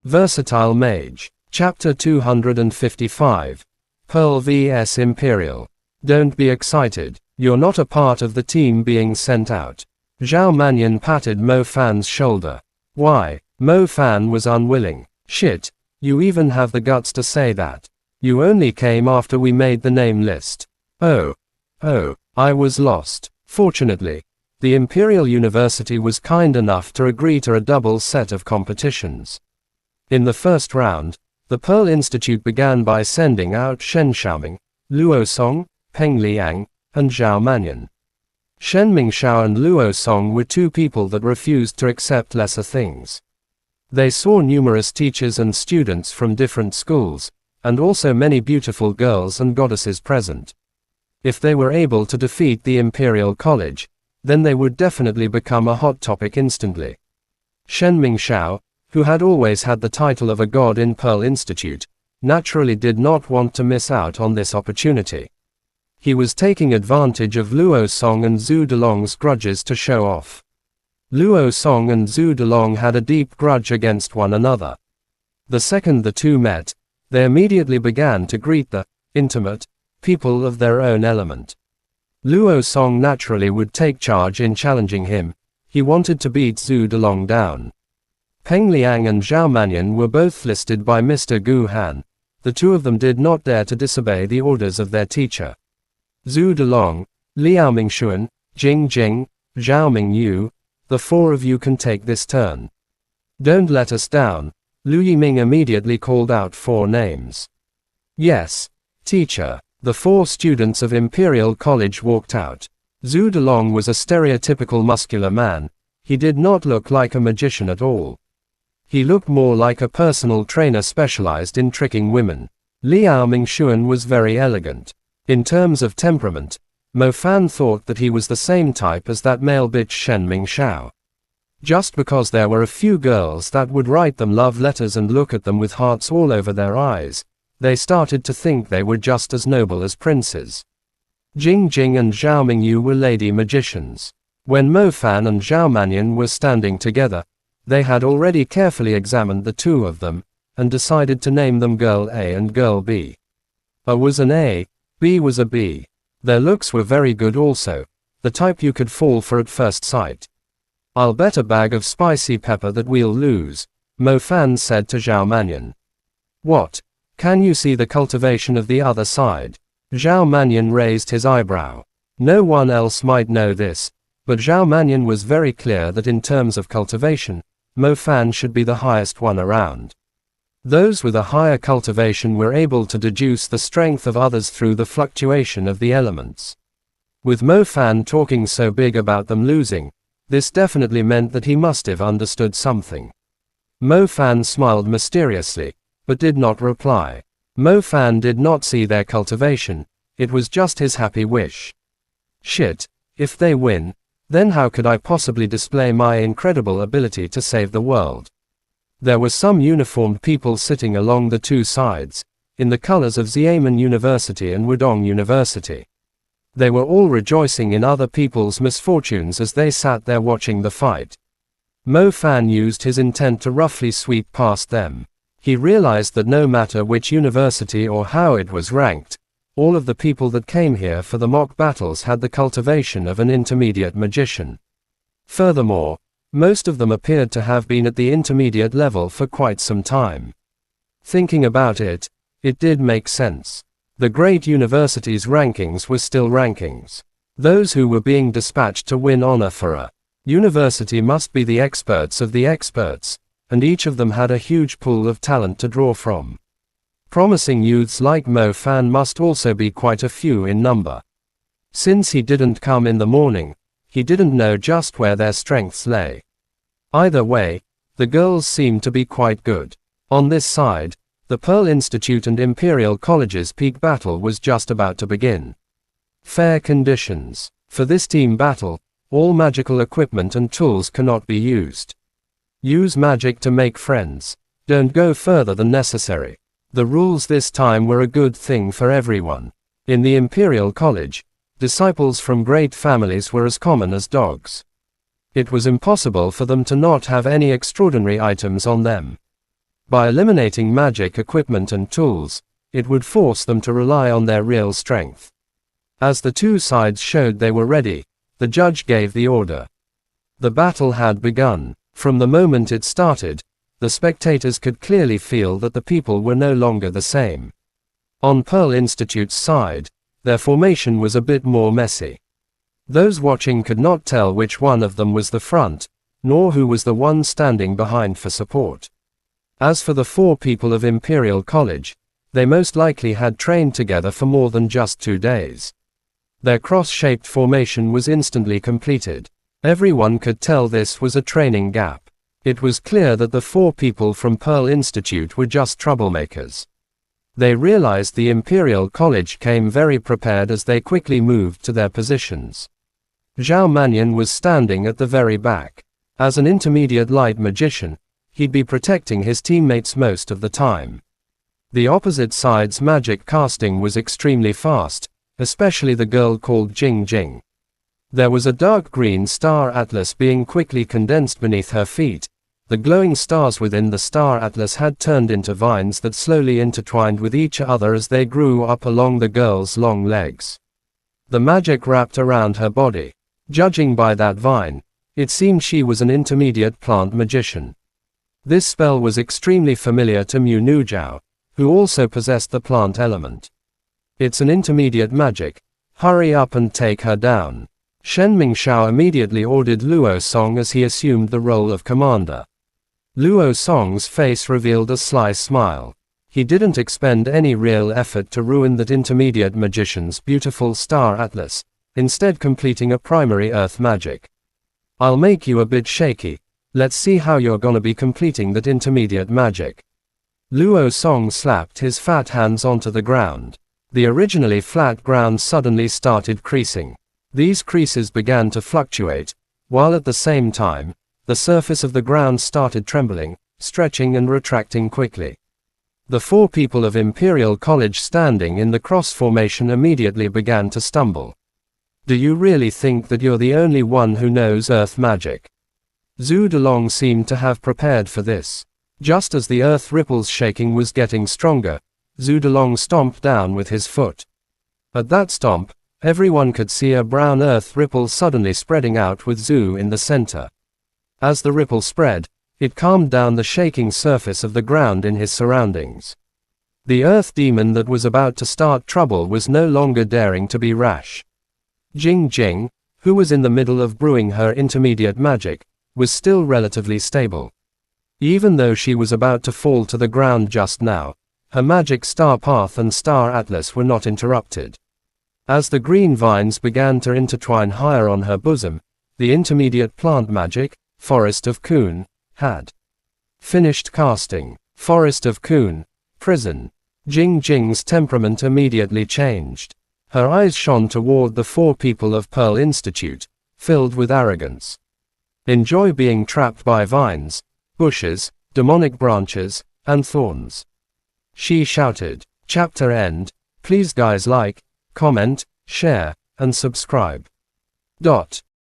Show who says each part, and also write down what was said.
Speaker 1: Versatile Mage. Chapter 255. Pearl vs Imperial. Don't be excited. You're not a part of the team being sent out. Zhao Mannion patted Mo Fan's shoulder. Why? Mo Fan was unwilling. Shit. You even have the guts to say that. You only came after we made the name list. Oh, I was lost. Fortunately, the Imperial University was kind enough to agree to a double set of competitions. In the first round, the Pearl Institute began by sending out Shen Xiaoming, Luo Song, Peng Liang, and Zhao Mannion. Shen Mingxiao and Luo Song were two people that refused to accept lesser things. They saw numerous teachers and students from different schools, and also many beautiful girls and goddesses present. If they were able to defeat the Imperial College, then they would definitely become a hot topic instantly. Shen Mingxiao, who had always had the title of a god in Pearl Institute, naturally did not want to miss out on this opportunity. He was taking advantage of Luo Song and Zhu Delong's grudges to show off. Luo Song and Zhu Delong had a deep grudge against one another. The second the two met, they immediately began to greet the intimate people of their own element. Luo Song naturally would take charge in challenging him. He wanted to beat Zhu Delong down. Peng Liang and Zhao Mannion were both listed by Mr. Gu Han. The two of them did not dare to disobey the orders of their teacher. Zhu Delong, Liao Mingxuan, Jing Jing, Zhao Mingyu, the four of you can take this turn. Don't let us down. Lu Yiming immediately called out four names. Yes, teacher. The four students of Imperial College walked out. Zhu Delong was a stereotypical muscular man. He did not look like a magician at all. He looked more like a personal trainer specialized in tricking women. Liao Mingxuan was very elegant. In terms of temperament, Mo Fan thought that he was the same type as that male bitch Shen Mingxiao. Just because there were a few girls that would write them love letters and look at them with hearts all over their eyes, they started to think they were just as noble as princes. Jing Jing and Zhao Mingyu were lady magicians. When Mo Fan and Zhao Mannion were standing together, they had already carefully examined the two of them, and decided to name them Girl A and Girl B. A was an A, B was a B. Their looks were very good also, the type you could fall for at first sight. I'll bet a bag of spicy pepper that we'll lose, Mo Fan said to Zhao Mannion. What? Can you see the cultivation of the other side? Zhao Mannion raised his eyebrow. No one else might know this, but Zhao Mannion was very clear that in terms of cultivation, Mo Fan should be the highest one around. Those with a higher cultivation were able to deduce the strength of others through the fluctuation of the elements. With Mo Fan talking so big about them losing, this definitely meant that he must have understood something. Mo Fan smiled mysteriously, but did not reply. Mo Fan did not see their cultivation, it was just his happy wish. Shit, if they win, then how could I possibly display my incredible ability to save the world? There were some uniformed people sitting along the two sides, in the colors of Xiamen University and Wudong University. They were all rejoicing in other people's misfortunes as they sat there watching the fight. Mo Fan used his intent to roughly sweep past them. He realized that no matter which university or how it was ranked, all of the people that came here for the mock battles had the cultivation of an intermediate magician. Furthermore, most of them appeared to have been at the intermediate level for quite some time. Thinking about it, it did make sense. The great universities' rankings were still rankings. Those who were being dispatched to win honor for a university must be the experts of the experts, and each of them had a huge pool of talent to draw from. Promising youths like Mo Fan must also be quite a few in number. Since he didn't come in the morning, he didn't know just where their strengths lay. Either way, the girls seemed to be quite good. On this side, the Pearl Institute and Imperial College's peak battle was just about to begin. Fair conditions. For this team battle, all magical equipment and tools cannot be used. Use magic to make friends. Don't go further than necessary. The rules this time were a good thing for everyone. In the Imperial College, disciples from great families were as common as dogs. It was impossible for them to not have any extraordinary items on them. By eliminating magic equipment and tools, it would force them to rely on their real strength. As the two sides showed they were ready, the judge gave the order. The battle had begun. From the moment it started, the spectators could clearly feel that the people were no longer the same. On Pearl Institute's side, their formation was a bit more messy. Those watching could not tell which one of them was the front, nor who was the one standing behind for support. As for the four people of Imperial College, they most likely had trained together for more than just 2 days. Their cross-shaped formation was instantly completed. Everyone could tell this was a training gap. It was clear that the four people from Pearl Institute were just troublemakers. They realized the Imperial College came very prepared as they quickly moved to their positions. Zhao Mannion was standing at the very back. As an intermediate light magician, he'd be protecting his teammates most of the time. The opposite side's magic casting was extremely fast, especially the girl called Jing Jing. There was a dark green star atlas being quickly condensed beneath her feet. The glowing stars within the star atlas had turned into vines that slowly intertwined with each other as they grew up along the girl's long legs. The magic wrapped around her body. Judging by that vine, it seemed she was an intermediate plant magician. This spell was extremely familiar to Mu Nujiao, who also possessed the plant element. It's an intermediate magic. Hurry up and take her down. Shen Mingxiao immediately ordered Luo Song as he assumed the role of commander. Luo Song's face revealed a sly smile. He didn't expend any real effort to ruin that intermediate magician's beautiful star atlas, instead completing a primary earth magic. I'll make you a bit shaky. Let's see how you're gonna be completing that intermediate magic. Luo Song slapped his fat hands onto the ground. The originally flat ground suddenly started creasing. These creases began to fluctuate, while at the same time, the surface of the ground started trembling, stretching and retracting quickly. The four people of Imperial College standing in the cross formation immediately began to stumble. Do you really think that you're the only one who knows earth magic? Zhu Delong seemed to have prepared for this. Just as the earth ripple's shaking was getting stronger, Zhu Delong stomped down with his foot. At that stomp, everyone could see a brown earth ripple suddenly spreading out with Zhu in the center. As the ripple spread, it calmed down the shaking surface of the ground in his surroundings. The earth demon that was about to start trouble was no longer daring to be rash. Jing Jing, who was in the middle of brewing her intermediate magic, was still relatively stable. Even though she was about to fall to the ground just now, her magic star path and star atlas were not interrupted. As the green vines began to intertwine higher on her bosom, the intermediate plant magic, Forest of Kun, had finished casting. Forest of Kun, prison. Jing Jing's temperament immediately changed. Her eyes shone toward the four people of Pearl Institute, filled with arrogance. Enjoy being trapped by vines, bushes, demonic branches, and thorns. She shouted. Chapter end. Please guys like, comment, share, and subscribe.